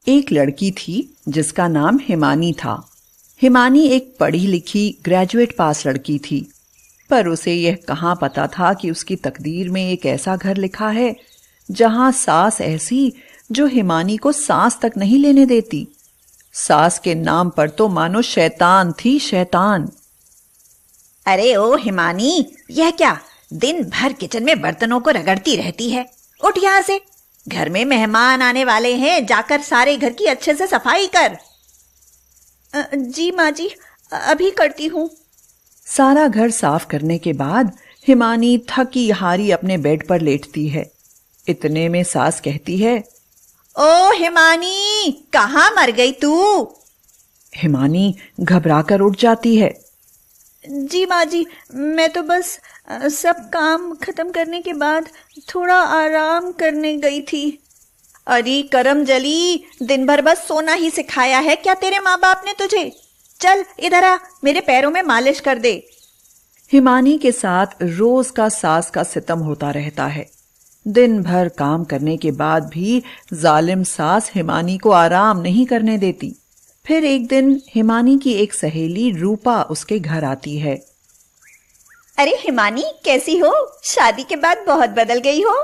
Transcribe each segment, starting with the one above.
एक लड़की थी जिसका नाम हिमानी था। हिमानी एक पढ़ी लिखी ग्रेजुएट पास लड़की थी, पर उसे यह कहाँ पता था कि उसकी तकदीर में एक ऐसा घर लिखा है जहां सास ऐसी जो हिमानी को सांस तक नहीं लेने देती। सास के नाम पर तो मानो शैतान थी, शैतान। अरे ओ हिमानी, यह क्या दिन भर किचन में बर्तनों को रगड़ती रहती है? उठ यहाँ से, घर में मेहमान आने वाले हैं, जाकर सारे घर की अच्छे से सफाई कर। जी माँ जी, अभी करती हूँ। सारा घर साफ करने के बाद हिमानी थकी हारी अपने बेड पर लेटती है। इतने में सास कहती है, ओ हिमानी, कहाँ मर गई तू? हिमानी घबराकर उठ जाती है। जी माँ जी, मैं तो बस सब काम खत्म करने के बाद थोड़ा आराम करने गई थी। अरे करम जली, दिन भर बस सोना ही सिखाया है क्या तेरे माँ बाप ने तुझे? चल इधर आ, मेरे पैरों में मालिश कर दे। हिमानी के साथ रोज का सास का सितम होता रहता है। दिन भर काम करने के बाद भी जालिम सास हिमानी को आराम नहीं करने देती। फिर एक दिन हिमानी की एक सहेली रूपा उसके घर आती है। अरे हिमानी, कैसी हो? शादी के बाद बहुत बदल गई हो।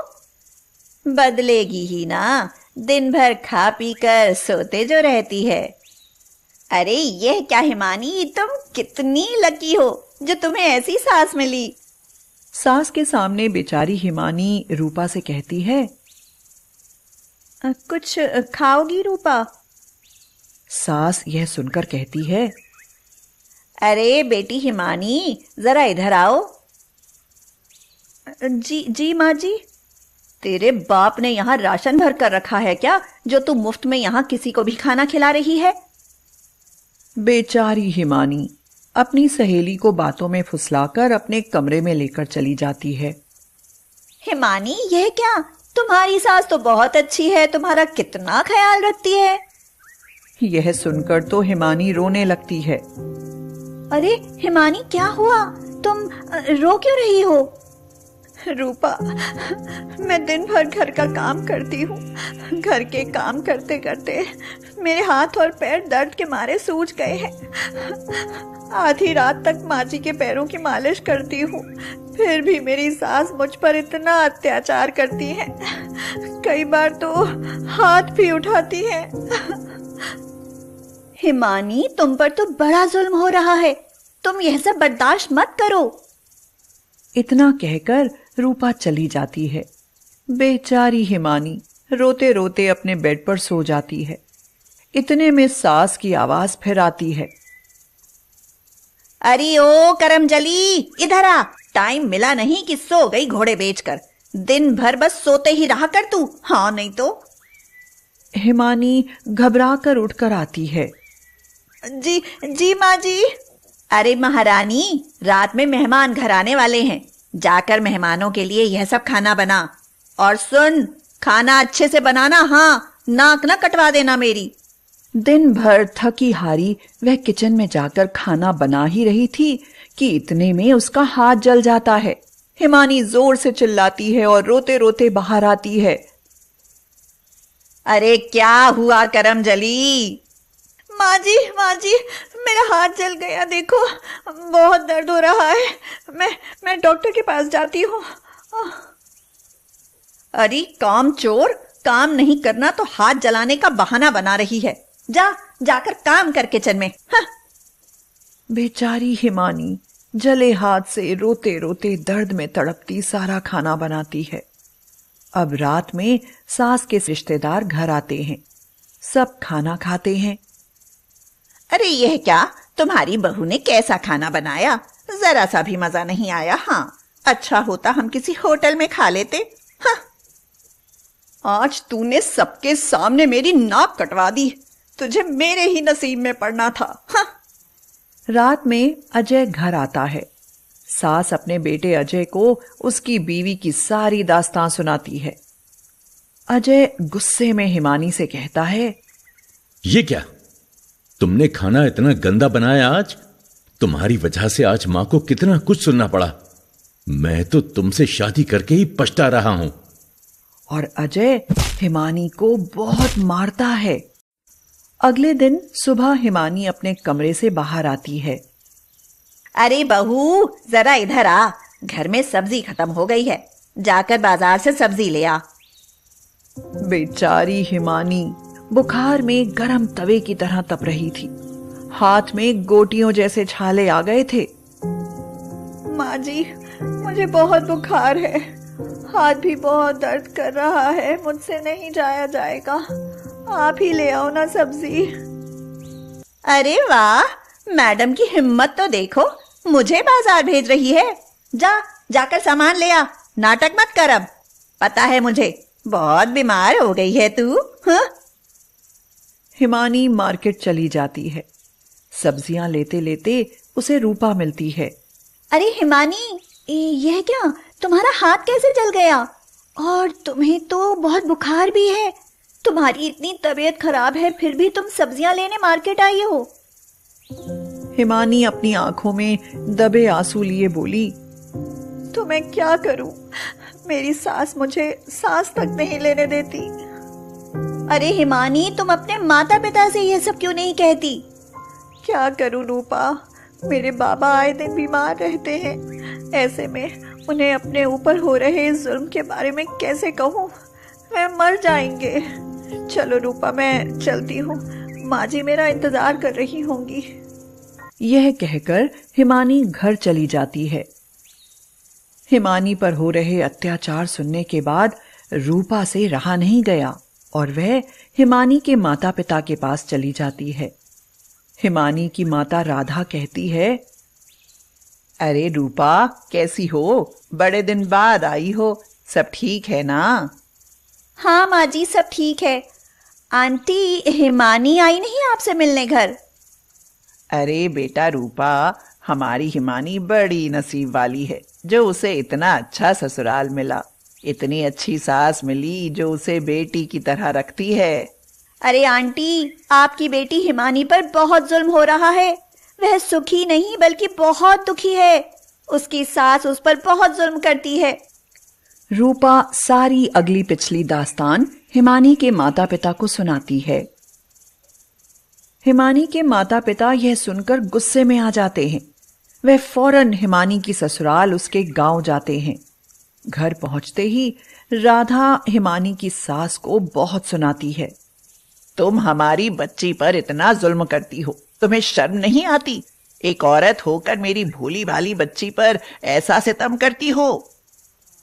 बदलेगी ही ना, दिन भर खा पी कर सोते जो रहती है। अरे यह क्या हिमानी, तुम कितनी लकी हो जो तुम्हें ऐसी सास मिली। सास के सामने बेचारी हिमानी रूपा से कहती है, कुछ खाओगी रूपा? सास यह सुनकर कहती है, अरे बेटी हिमानी, जरा इधर आओ। जी माँ जी। तेरे बाप ने यहाँ राशन भर कर रखा है क्या, जो तू मुफ्त में यहाँ किसी को भी खाना खिला रही है? बेचारी हिमानी अपनी सहेली को बातों में फुसलाकर अपने कमरे में लेकर चली जाती है। हिमानी, यह क्या? तुम्हारी सास तो बहुत अच्छी है, तुम्हारा कितना ख्याल रखती है। यह सुनकर तो हिमानी रोने लगती है। अरे हिमानी, क्या हुआ? तुम रो क्यों रही हो? रूपा, मैं दिन भर घर का काम करती हूँ। घर के काम करते करते मेरे हाथ और पैर दर्द के मारे सूज गए हैं। आधी रात तक माँ जी के पैरों की मालिश करती हूँ, फिर भी मेरी सास मुझ पर इतना अत्याचार करती है। कई बार तो हाथ भी उठाती है। हिमानी, तुम पर तो बड़ा जुल्म हो रहा है, तुम यह सब बर्दाश्त मत करो। इतना कहकर रूपा चली जाती है। बेचारी हिमानी रोते रोते अपने बेड पर सो जाती है। इतने में सास की आवाज फिर आती है, अरे ओ करमजली, इधर आ। टाइम मिला नहीं कि सो गई घोड़े बेचकर। दिन भर बस सोते ही रहा कर तू, हाँ नहीं तो। हिमानी घबराकर उठकर आती है। जी माँ जी। अरे महारानी, रात में मेहमान घर आने वाले हैं, जाकर मेहमानों के लिए यह सब खाना बना। और सुन, खाना अच्छे से बनाना, हाँ, नाक ना कटवा देना मेरी। दिन भर थकी हारी वह किचन में जाकर खाना बना ही रही थी कि इतने में उसका हाथ जल जाता है। हिमानी जोर से चिल्लाती है और रोते रोते बाहर आती है। अरे क्या हुआ करमजली? माँ जी, मेरा हाथ जल गया, देखो बहुत दर्द हो रहा है। मैं डॉक्टर के पास जाती हूँ। अरे काम चोर, काम नहीं करना तो हाथ जलाने का बहाना बना रही है। जाकर काम कर किचन में। हाँ। बेचारी हिमानी जले हाथ से रोते रोते दर्द में तड़पती सारा खाना बनाती है। अब रात में सास के रिश्तेदार घर आते हैं, सब खाना खाते हैं। अरे यह क्या, तुम्हारी बहू ने कैसा खाना बनाया? जरा सा भी मजा नहीं आया। हाँ, अच्छा होता हम किसी होटल में खा लेते। हाँ। आज तूने सबके सामने मेरी नाक कटवा दी, तुझे मेरे ही नसीब में पड़ना था। हाँ। रात में अजय घर आता है। सास अपने बेटे अजय को उसकी बीवी की सारी दास्तां सुनाती है। अजय गुस्से में हिमानी से कहता है, ये क्या, तुमने खाना इतना गंदा बनाया आज? तुम्हारी वजह से आज मां को कितना कुछ सुनना पड़ा। मैं तो तुमसे शादी करके ही पछता रहा हूं। और अजय हिमानी को बहुत मारता है। अगले दिन सुबह हिमानी अपने कमरे से बाहर आती है। अरे बहू, जरा इधर आ, घर में सब्जी खत्म हो गई है, जाकर बाजार से सब्जी ले आ। बेचारी हिमानी बुखार में गरम तवे की तरह तप रही थी। हाथ में गोटियों जैसे छाले आ गए थे। माँ जी, मुझे बहुत बुखार है, हाथ भी बहुत दर्द कर रहा है, मुझसे नहीं जाया जाएगा, आप ही ले आओ ना सब्जी। अरे वाह, मैडम की हिम्मत तो देखो, मुझे बाजार भेज रही है। जाकर सामान ले आ, नाटक मत कर अब। पता है मुझे, बहुत बीमार हो गई है तू। हाँ? हिमानी मार्केट चली जाती है। सब्जियां लेते लेते उसे रूपा मिलती है। अरे हिमानी, यह क्या, तुम्हारा हाथ कैसे जल गया? और तुम्हें तो बहुत बुखार भी है। तुम्हारी इतनी तबीयत खराब है, फिर भी तुम सब्जियां लेने मार्केट आई हो। हिमानी अपनी आंखों में दबे आंसू लिए बोली, तो मैं क्या करूं? मेरी सास मुझे सांस तक नहीं लेने देती। अरे हिमानी, तुम अपने माता पिता से यह सब क्यों नहीं कहती? क्या करूं रूपा, मेरे बाबा आए दिन बीमार रहते हैं। ऐसे में उन्हें अपने ऊपर हो रहे इस जुल्म के बारे में कैसे कहूं? वे मर जाएंगे। चलो रूपा, मैं चलती हूँ, माँ जी मेरा इंतजार कर रही होंगी। यह कहकर हिमानी घर चली जाती है। हिमानी पर हो रहे अत्याचार सुनने के बाद रूपा से रहा नहीं गया और वह हिमानी के माता पिता के पास चली जाती है। हिमानी की माता राधा कहती है, अरे रूपा, कैसी हो? बड़े दिन बाद आई हो, सब ठीक है ना? हाँ माँ जी, सब ठीक है। आंटी, हिमानी आई नहीं आपसे मिलने घर? अरे बेटा रूपा, हमारी हिमानी बड़ी नसीब वाली है जो उसे इतना अच्छा ससुराल मिला, इतनी अच्छी सास मिली जो उसे बेटी की तरह रखती है। अरे आंटी, आपकी बेटी हिमानी पर बहुत जुल्म हो रहा है। वह सुखी नहीं बल्कि बहुत दुखी है। उसकी सास उस पर बहुत जुल्म करती है। रूपा सारी अगली पिछली दास्तान हिमानी के माता पिता को सुनाती है। हिमानी के माता पिता यह सुनकर गुस्से में आ जाते हैं। वह फौरन हिमानी की ससुराल उसके गांव जाते हैं। घर पहुंचते ही राधा हिमानी की सास को बहुत सुनाती है। तुम हमारी बच्ची पर इतना जुल्म करती हो, तुम्हें शर्म नहीं आती? एक औरत होकर मेरी भोली भाली बच्ची पर ऐसा सितम करती हो।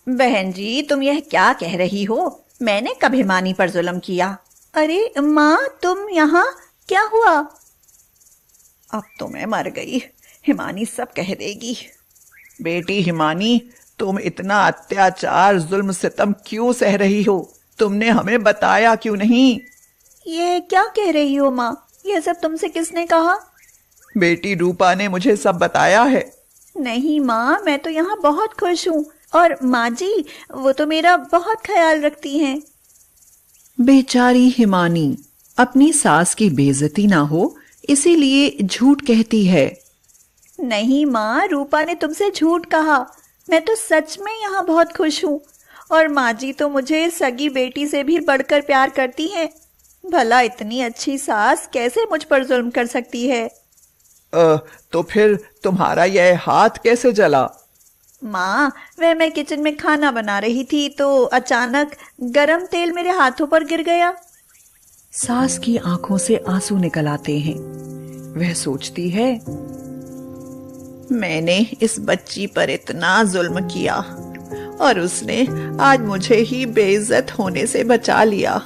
बहन जी, तुम यह क्या कह रही हो? मैंने कब हिमानी पर जुल्म किया? अरे माँ, तुम यहाँ, क्या हुआ? अब तो मैं मर गई, हिमानी सब कह देगी। बेटी हिमानी, तुम इतना अत्याचार जुल्म सितम क्यों सह रही हो? तुमने हमें बताया क्यों नहीं? ये क्या कह रही हो माँ? यह सब तुमसे किसने कहा? बेटी रूपा ने मुझे सब बताया है। नहीं माँ, मैं तो यहाँ बहुत खुश हूँ, और माँ जी वो तो मेरा बहुत ख्याल रखती हैं। बेचारी हिमानी अपनी सास की बेइज्जती ना हो इसीलिए झूठ कहती है। नहीं माँ, रूपा ने तुमसे झूठ कहा। मैं तो सच में यहाँ बहुत खुश हूँ, और माँ जी तो मुझे सगी बेटी से भी बढ़कर प्यार करती हैं। भला इतनी अच्छी सास कैसे मुझ पर जुल्म कर सकती है? तो फिर तुम्हारा यह हाथ कैसे जला? माँ, मैं किचन में खाना बना रही थी तो अचानक गरम तेल मेरे हाथों पर गिर गया। सास की आंखों से आंसू निकल आते हैं। वह सोचती है, मैंने इस बच्ची पर इतना जुल्म किया और उसने आज मुझे ही बेइज्जत होने से बचा लिया।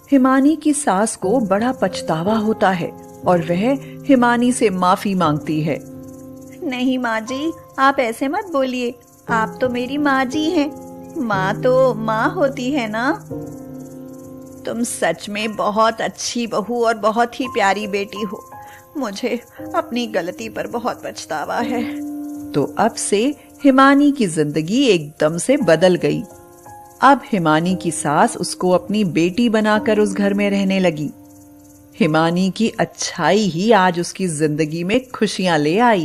हिमानी की सास को बड़ा पछतावा होता है और वह हिमानी से माफी मांगती है। नहीं माँ जी, आप ऐसे मत बोलिए, आप तो मेरी माँ जी हैं। माँ तो माँ होती है ना। तुम सच में बहुत अच्छी बहू और बहुत ही प्यारी बेटी हो। मुझे अपनी गलती पर बहुत पछतावा है। तो अब से हिमानी की जिंदगी एकदम से बदल गई। अब हिमानी की सास उसको अपनी बेटी बनाकर उस घर में रहने लगी। हिमानी की अच्छाई ही आज उसकी जिंदगी में खुशियां ले आई।